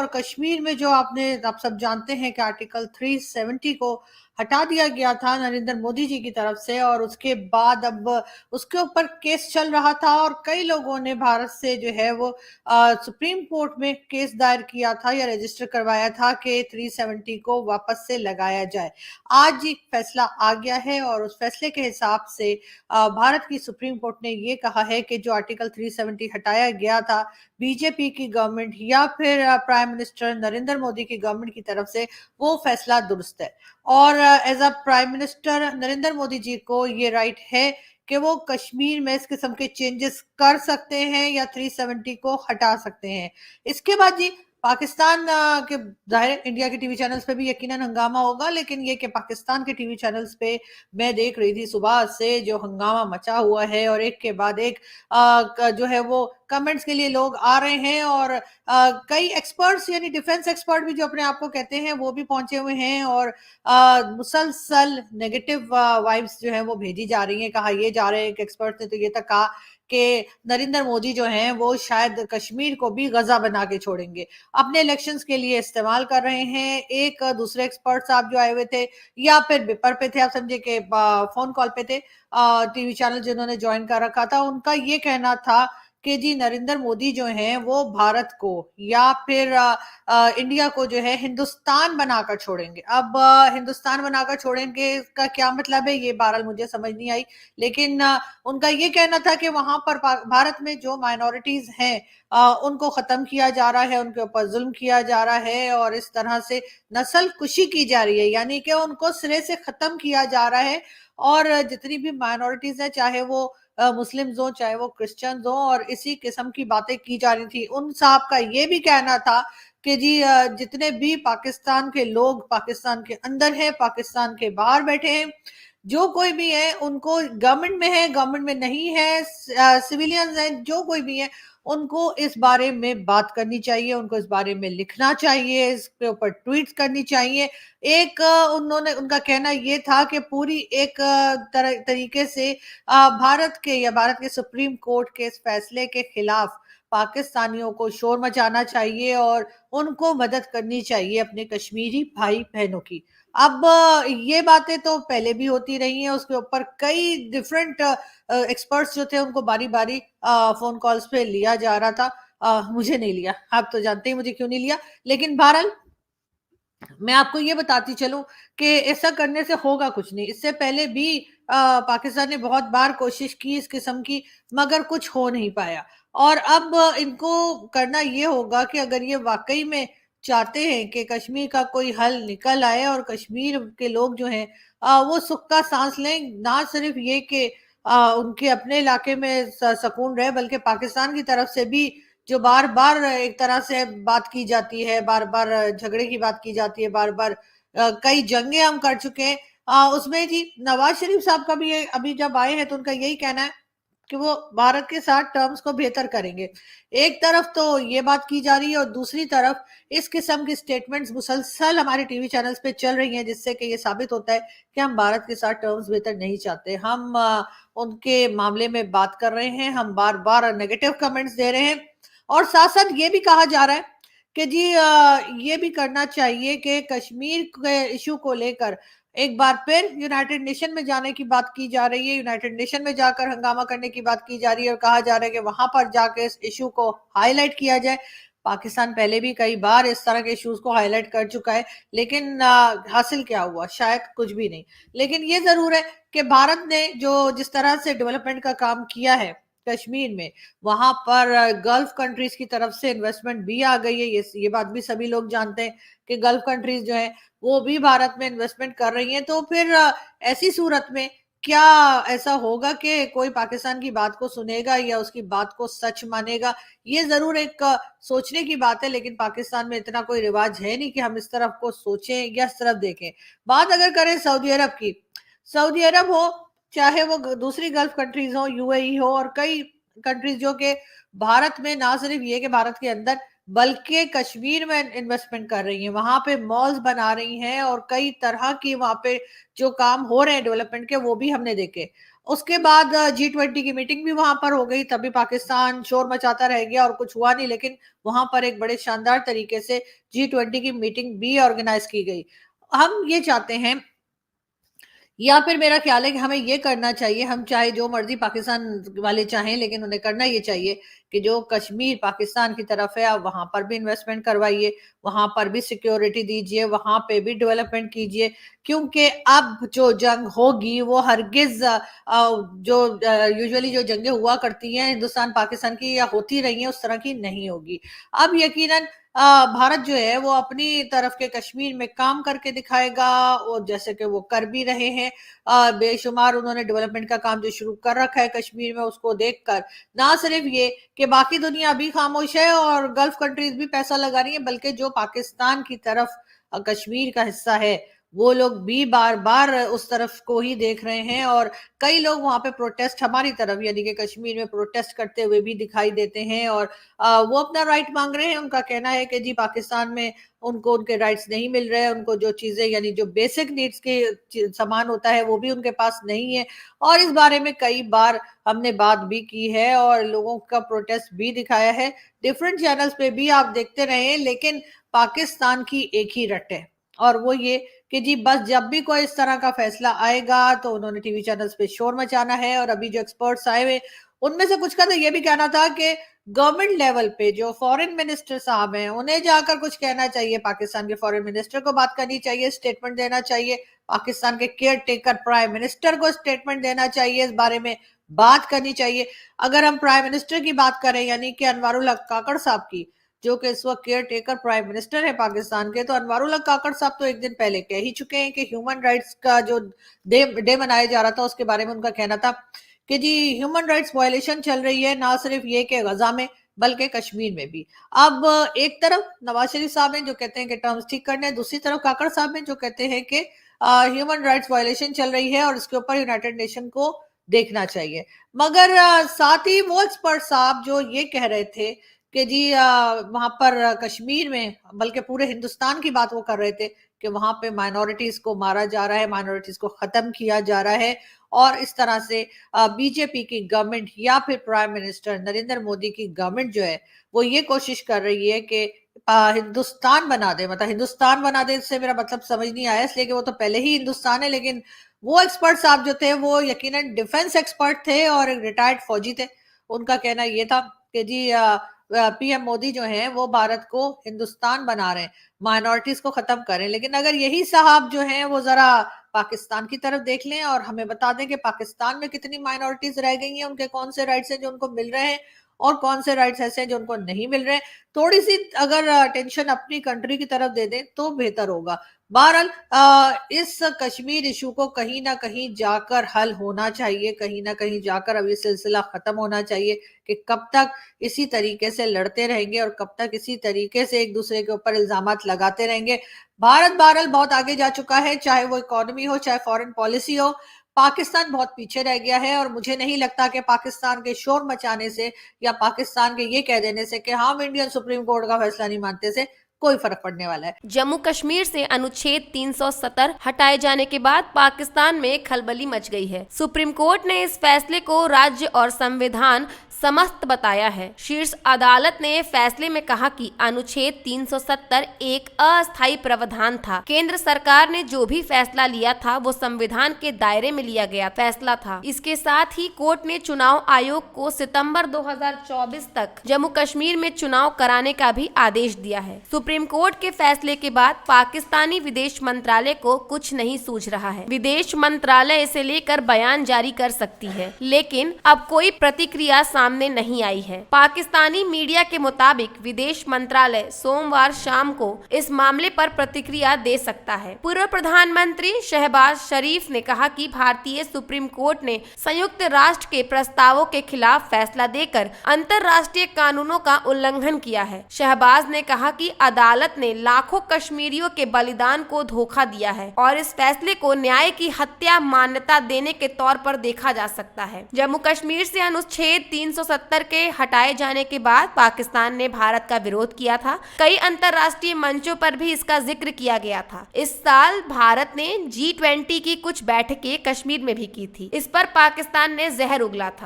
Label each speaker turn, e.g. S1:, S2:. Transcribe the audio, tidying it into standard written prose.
S1: اور کشمیر میں جو آپ سب جانتے ہیں کہ آرٹیکل 370 کو ہٹا دیا گیا تھا نریندر مودی جی کی طرف سے، اور اس کے بعد اب اس کے اوپر کیس چل رہا تھا اور کئی لوگوں نے بھارت سے جو ہے وہ سپریم کورٹ میں کیس دائر کیا تھا یا رجسٹر کروایا تھا کہ 370 کو واپس سے لگایا جائے۔ آج ایک فیصلہ آ گیا ہے اور اس فیصلے کے حساب سے بھارت کی سپریم کورٹ نے یہ کہا ہے کہ جو آرٹیکل 370 ہٹایا گیا تھا بی جے پی کی گورنمنٹ یا پھر پرائم منسٹر نریندر مودی کی گورنمنٹ کی طرف سے، وہ فیصلہ درست ہے، اور as a prime minister Narendra Modi ji کو یہ رائٹ ہے کہ وہ کشمیر میں اس قسم کے چینجز کر سکتے ہیں یا 370 کو ہٹا سکتے ہیں۔ اس کے بعد جی پاکستان کے ظاہر انڈیا کے ٹی وی چینلز پہ بھی یقیناً ہنگامہ ہوگا، لیکن یہ کہ پاکستان کے ٹی وی چینلز پہ میں دیکھ رہی تھی صبح سے جو ہنگامہ مچا ہوا ہے، اور ایک کے بعد ایک جو ہے وہ کمنٹس کے لیے لوگ آ رہے ہیں، اور کئی ایکسپرٹس یعنی ڈیفنس ایکسپرٹ بھی جو اپنے آپ کو کہتے ہیں وہ بھی پہنچے ہوئے ہیں، اور مسلسل نیگیٹو وائبس جو ہیں وہ بھیجی جا رہی ہیں۔ کہا یہ جا رہے ہیں کہ ایکسپرٹ نے تو یہ تک کہا کہ نریندر مودی جو ہیں وہ شاید کشمیر کو بھی غزہ بنا کے چھوڑیں گے، اپنے الیکشنز کے لیے استعمال کر رہے ہیں۔ ایک دوسرے ایکسپرٹ صاحب جو آئے ہوئے تھے یا پھر بیپر پہ تھے، آپ سمجھے کہ فون کال پہ تھے، ٹی وی چینل جنہوں نے جوائن کر رکھا تھا، ان کا یہ کہنا تھا کہ جی نریندر مودی جو ہیں وہ بھارت کو یا پھر انڈیا کو جو ہے ہندوستان بنا کر چھوڑیں گے۔ اب ہندوستان بنا کر چھوڑیں گے کا کیا مطلب ہے یہ بہرحال مجھے سمجھ نہیں آئی، لیکن ان کا یہ کہنا تھا کہ وہاں پر بھارت میں جو مائنورٹیز ہیں ان کو ختم کیا جا رہا ہے، ان کے اوپر ظلم کیا جا رہا ہے، اور اس طرح سے نسل کشی کی جا رہی ہے، یعنی کہ ان کو سرے سے ختم کیا جا رہا ہے، اور جتنی بھی مائنورٹیز ہیں چاہے وہ مسلمز ہوں چاہے وہ کرسچنز ہوں، اور اسی قسم کی باتیں کی جا رہی تھی۔ ان صاحب کا یہ بھی کہنا تھا کہ جی جتنے بھی پاکستان کے لوگ پاکستان کے اندر ہیں، پاکستان کے باہر بیٹھے ہیں، جو کوئی بھی ہے، ان کو گورنمنٹ میں ہے گورنمنٹ میں نہیں ہے، سویلینز ہیں، جو کوئی بھی ہے، ان کو اس بارے میں بات کرنی چاہیے، ان کو اس بارے میں لکھنا چاہیے، اس کے اوپر ٹویٹس کرنی چاہیے۔ ایک ان کا کہنا یہ تھا کہ پوری ایک طریقے سے بھارت کے سپریم کورٹ کے اس فیصلے کے خلاف پاکستانیوں کو شور مچانا چاہیے اور ان کو مدد کرنی چاہیے اپنے کشمیری بھائی بہنوں کی۔ اب یہ باتیں تو پہلے بھی ہوتی رہی ہیں، اس کے اوپر کئی ڈیفرنٹ ایکسپرٹس جو تھے ان کو باری باری فون کالز پہ لیا جا رہا تھا۔ مجھے نہیں لیا، آپ تو جانتے ہیں مجھے کیوں نہیں لیا، لیکن بہرحال میں آپ کو یہ بتاتی چلوں کہ ایسا کرنے سے ہوگا کچھ نہیں۔ اس سے پہلے بھی پاکستان نے بہت بار کوشش کی اس قسم کی، مگر کچھ ہو نہیں پایا، اور اب ان کو کرنا یہ ہوگا کہ اگر یہ واقعی میں چاہتے ہیں کہ کشمیر کا کوئی حل نکل آئے اور کشمیر کے لوگ جو ہیں وہ سکھ کا سانس لیں، نہ صرف یہ کہ ان کے اپنے علاقے میں سکون رہے، بلکہ پاکستان کی طرف سے بھی جو بار بار ایک طرح سے بات کی جاتی ہے، بار بار جھگڑے کی بات کی جاتی ہے، بار بار کئی جنگیں ہم کر چکے ہیں، اس میں جی نواز شریف صاحب کا بھی ابھی جب آئے ہیں تو ان کا یہی کہنا ہے کہ وہ بھارت کے ساتھ ٹرمز کو بہتر کریں گے۔ ایک طرف تو یہ بات کی جا رہی ہے اور دوسری طرف اس قسم کی سٹیٹمنٹس مسلسل ہمارے ٹی وی چینلز پہ چل رہی ہیں، جس سے کہ یہ ثابت ہوتا ہے کہ ہم بھارت کے ساتھ ٹرمز بہتر نہیں چاہتے، ہم ان کے معاملے میں بات کر رہے ہیں، ہم بار بار نیگیٹو کمنٹس دے رہے ہیں، اور ساتھ ساتھ یہ بھی کہا جا رہا ہے کہ جی یہ بھی کرنا چاہیے کہ کشمیر کے ایشو کو لے کر ایک بار پھر یونائٹڈ نیشن میں جانے کی بات کی جا رہی ہے، یونائٹڈ نیشن میں جا کر ہنگامہ کرنے کی بات کی جا رہی ہے، اور کہا جا رہا ہے کہ وہاں پر جا کے اس ایشو کو ہائی لائٹ کیا جائے۔ پاکستان پہلے بھی کئی بار اس طرح کے ایشوز کو ہائی لائٹ کر چکا ہے، لیکن حاصل کیا ہوا؟ شاید کچھ بھی نہیں۔ لیکن یہ ضرور ہے کہ بھارت نے جس طرح سے ڈیولپمنٹ کا کام کیا ہے کشمیر میں، وہاں پر گلف کنٹریز کی طرف سے انویسٹمنٹ بھی آ گئی ہے، یہ بات بھی سبھی لوگ جانتے ہیں کہ گلف کنٹریز جو ہیں وہ بھی بھارت میں انویسٹمنٹ کر رہی ہیں۔ تو پھر ایسی صورت میں کیا ایسا ہوگا کہ کوئی پاکستان کی بات کو سنے گا یا اس کی بات کو سچ مانے گا؟ یہ ضرور ایک سوچنے کی بات ہے، لیکن پاکستان میں اتنا کوئی رواج ہے نہیں کہ ہم اس طرف کو سوچیں یا اس طرف دیکھیں۔ بات اگر کریں سعودی عرب کی، سعودی عرب ہو چاہے وہ دوسری گلف کنٹریز ہو، یو اے ای ہو، اور کئی کنٹریز جو کہ بھارت میں نہ صرف یہ کہ بھارت کے اندر بلکہ کشمیر میں انویسٹمنٹ کر رہی ہیں، وہاں پہ مالز بنا رہی ہیں، اور کئی طرح کی وہاں پہ جو کام ہو رہے ہیں ڈیولپمنٹ کے وہ بھی ہم نے دیکھے۔ उसके बाद G20 की मीटिंग भी वहां पर हो गई, तभी पाकिस्तान शोर मचाता रह गया और कुछ हुआ नहीं, लेकिन वहां पर एक बड़े शानदार तरीके से G20 की मीटिंग भी ऑर्गेनाइज की गई। हम ये चाहते हैं, या फिर मेरा ख्याल है कि हमें ये करना चाहिए, हम चाहे जो मर्जी पाकिस्तान वाले चाहें, लेकिन उन्हें करना ये चाहिए कि जो कश्मीर पाकिस्तान की तरफ है, आप वहां पर भी इन्वेस्टमेंट करवाइए, वहां पर भी सिक्योरिटी दीजिए, वहां पे भी डेवलपमेंट कीजिए, क्योंकि अब जो जंग होगी वो हरगिज जो यूजुअली जो जंगें हुआ करती हैं हिंदुस्तान पाकिस्तान की या होती रही हैं उस तरह की नहीं होगी। अब यकीनन भारत जो है वो अपनी तरफ के कश्मीर में काम करके दिखाएगा, और जैसे कि वो कर भी रहे हैं। बेशुमार उन्होंने डेवलपमेंट का काम जो शुरू कर रखा है कश्मीर में, उसको देखकर ना सिर्फ ये कि बाकी दुनिया अभी खामोश है और गल्फ कंट्रीज भी पैसा लगा रही है, बल्कि जो पाकिस्तान की तरफ कश्मीर का हिस्सा है वो लोग भी बार बार उस तरफ को ही देख रहे हैं, और कई लोग वहां पे प्रोटेस्ट हमारी तरफ यानी कि कश्मीर में प्रोटेस्ट करते हुए भी दिखाई देते हैं, और वो अपना राइट मांग रहे हैं। उनका कहना है कि जी पाकिस्तान में उनको उनके राइट्स नहीं मिल रहे हैं, उनको जो चीजें यानी जो बेसिक नीड्स के सामान होता है वो भी उनके पास नहीं है, और इस बारे में कई बार हमने बात भी की है और लोगों का प्रोटेस्ट भी दिखाया है। डिफरेंट चैनल्स पे भी आप देखते रहे, लेकिन पाकिस्तान की एक ही रट है, और वो ये कि जी बस जब भी कोई इस तरह का फैसला आएगा तो उन्होंने टीवी चैनल्स पे शोर मचाना है। और अभी जो एक्सपर्ट्स आए हुए उनमें से कुछ का तो ये भी कहना था कि गवर्नमेंट लेवल पे जो फॉरेन मिनिस्टर साहब हैं उन्हें जाकर कुछ कहना चाहिए, पाकिस्तान के फॉरेन मिनिस्टर को बात करनी चाहिए, स्टेटमेंट देना चाहिए, पाकिस्तान के केयर टेकर प्राइम मिनिस्टर को स्टेटमेंट देना चाहिए, इस बारे में बात करनी चाहिए। अगर हम प्राइम मिनिस्टर की बात करें यानी कि अनवरुल हक काकड़ साहब की, जो कि इस वक्त केयर टेकर प्राइम मिनिस्टर है पाकिस्तान के, तो अनवरुल हक काकड़ साहब तो एक दिन पहले कह ही चुके हैं कि ह्यूमन राइट्स का जो डे मनाया जा रहा था उसके बारे में उनका कहना था कि जी ह्यूमन राइट्स वायलेशन चल रही है, ना सिर्फ ये कि गजा में बल्कि कश्मीर में भी। अब एक तरफ नवाज शरीफ साहब हैं जो कहते हैं कि टर्म्स ठीक करने, दूसरी तरफ काकड़ साहब हैं जो कहते हैं कि ह्यूमन राइट्स वायलेशन चल रही है और इसके ऊपर यूनाइटेड नेशन को देखना चाहिए। मगर साथ ही वो एक्सपर्ट साहब जो ये कह रहे थे कि जी वहां पर कश्मीर में बल्कि पूरे हिंदुस्तान की बात वो कर रहे थे कि वहां पे माइनॉरिटीज को मारा जा रहा है, माइनॉरिटीज को खत्म किया जा रहा है, और इस तरह से बीजेपी की गवर्नमेंट या फिर प्राइम मिनिस्टर नरेंद्र मोदी की गवर्नमेंट जो है वो ये कोशिश कर रही है कि हिंदुस्तान बना दे। मतलब हिंदुस्तान बना दे से मेरा मतलब समझ नहीं आया, इसलिए कि वो तो पहले ही हिंदुस्तान है, लेकिन वो एक्सपर्ट साहब जो थे वो यकीनन डिफेंस एक्सपर्ट थे और एक रिटायर्ड फौजी थे। उनका कहना ये था कि जी पीएम मोदी जो है वो भारत को हिंदुस्तान बना रहे हैं, माइनॉरिटीज को खत्म करें। लेकिन अगर यही साहब जो हैं वो जरा पाकिस्तान की तरफ देख लें और हमें बता दें कि पाकिस्तान में कितनी माइनॉरिटीज रह गई हैं, उनके कौन से राइट्स हैं जो उनको मिल रहे हैं और कौन से राइट्स ऐसे हैं जो उनको नहीं मिल रहे हैं, थोड़ी सी अगर अटेंशन अपनी कंट्री की तरफ दे दें तो बेहतर होगा। बहरहाल इस कश्मीर इशू को कहीं ना कहीं जाकर हल होना चाहिए, कहीं ना कहीं जाकर अब ये सिलसिला खत्म होना चाहिए कि कब तक इसी तरीके से लड़ते रहेंगे और कब तक इसी तरीके से एक दूसरे के ऊपर इल्जामात लगाते रहेंगे। भारत बहरहाल बहुत आगे जा चुका है, चाहे वो इकोनॉमी हो चाहे फॉरेन पॉलिसी हो। पाकिस्तान बहुत पीछे रह गया है और मुझे नहीं लगता कि पाकिस्तान के शोर मचाने से या पाकिस्तान के ये कह देने से कि हम इंडियन सुप्रीम कोर्ट का फैसला नहीं मानते से कोई फर्क पड़ने वाला है।
S2: जम्मू कश्मीर से अनुच्छेद 370 हटाए जाने के बाद पाकिस्तान में खलबली मच गई है। सुप्रीम कोर्ट ने इस फैसले को राज्य और संविधान समस्त बताया है। शीर्ष अदालत ने फैसले में कहा कि अनुच्छेद 370 एक अस्थायी प्रावधान था। केंद्र सरकार ने जो भी फैसला लिया था वो संविधान के दायरे में लिया गया फैसला था। इसके साथ ही कोर्ट ने चुनाव आयोग को सितंबर 2024 तक जम्मू कश्मीर में चुनाव कराने का भी आदेश दिया है। सुप्रीम कोर्ट के फैसले के बाद पाकिस्तानी विदेश मंत्रालय को कुछ नहीं सूझ रहा है। विदेश मंत्रालय इसे लेकर बयान जारी कर सकती है, लेकिन अब कोई प्रतिक्रिया सामने नहीं आई है। पाकिस्तानी मीडिया के मुताबिक विदेश मंत्रालय सोमवार शाम को इस मामले पर प्रतिक्रिया दे सकता है। पूर्व प्रधानमंत्री शहबाज शरीफ ने कहा कि भारतीय सुप्रीम कोर्ट ने संयुक्त राष्ट्र के प्रस्तावों के खिलाफ फैसला देकर अंतर्राष्ट्रीय कानूनों का उल्लंघन किया है। शहबाज ने कहा कि अदालत ने लाखों कश्मीरियों के बलिदान को धोखा दिया है और इस फैसले को न्याय की हत्या मान्यता देने के तौर पर देखा जा सकता है। जम्मू कश्मीर से अनुच्छेद 370 के हटाए जाने के बाद पाकिस्तान ने भारत का विरोध किया था। कई अंतर्राष्ट्रीय मंचों पर भी इसका जिक्र किया गया था। इस साल भारत ने G20 की कुछ बैठकें कश्मीर में भी की थी। इस पर पाकिस्तान ने जहर उगला था।